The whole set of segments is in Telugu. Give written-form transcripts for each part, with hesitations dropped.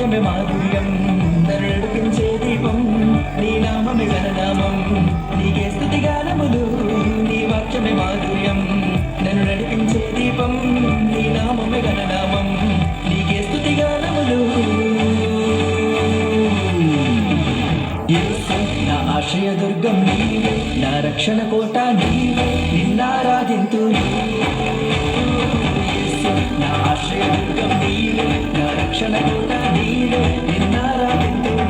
వాక్యమే మాధుర్యం నన్ను నడిపించే దీపం నీ నామమే గణనామం నీకే స్తుతి గానములు నీ వాక్యమే మాధుర్యం నన్ను నడిపించే దీపం నీ నామమే గణనామం నీకే స్తుతి గానములు యేసు నా ఆశ్రయదుర్గం నీవే నా రక్షణ కోట నీవే నిన్నారాధింతును యేసు నా ఆశ్రయదుర్గం నీవే నా రక్షణ కోట నీవే నిన్నారాధింతును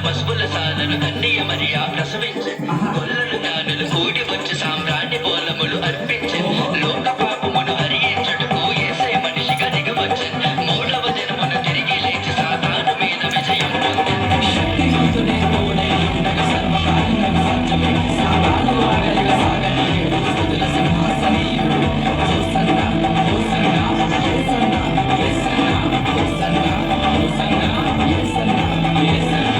పశువుల సాధను కన్నీయ మరియా ప్రసవించి గొల్లలు జ్ఞానులు కూడి వచ్చి సామ్రాణ్య బోలములు అర్పించి లోక పాపమును హరించుటకు యేసయ్య మనిషిగా దిగవచ్చి మూడవ దినమున తిరిగి లేచి సాతాను మీద విజయం పొంది శక్తిమంతుడే తోడై ఉండగా సర్వకాలంగా సాధ్యమే సాతాను వాడగా సాగనీయుడు స్తుతుల సింహాసనీయుడు హోసన్నా హోసన్నా యేసన్నా యేసన్నా హోసన్నా హోసన్నా యేసన్నా యేసన్నా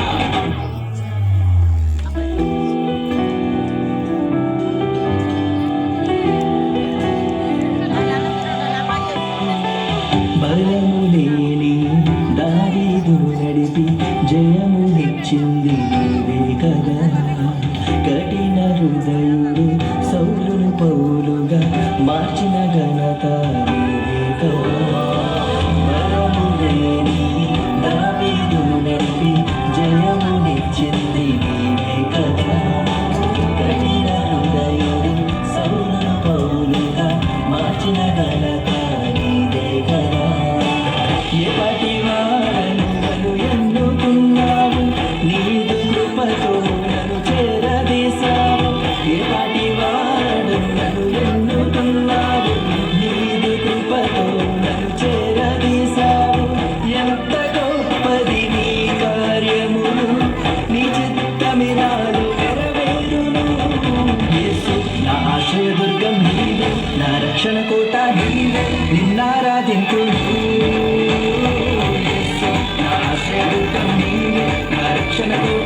బలము లేని దావీదును నడిపి జయమునిచ్చింది నీవే కదా కఠిన హృదయుడు సౌలును పౌలుగా మార్చిన ఘనత నీవే కదా బలము లేని దావీదును నడిపి జయమునిచ్చింది నీవే కదా కఠిన హృదయుడు సౌలును పౌలుగా మార్చిన ఘనత నీవే కదా ఎప్పటి వాడను నన్ను ఎన్నుకున్నావు నీదు కృపతో నన్ను చేరదీశావు ఎప్పటి వాడను నన్ను ఎన్నుకున్నావు నీదు కృపతో నన్ను చేరదీశావు ఎంత గొప్పది నీ కార్యములు నీ చిత్తమిరాలు నెరవేరును యేసు నా ఆశ్రయదుర్గం నీవే నా రక్షణ కోట నీవే నిన్నారాధింతును యేసు నా ఆశ్రయదుర్గం నీవే నా రక్షణ కోట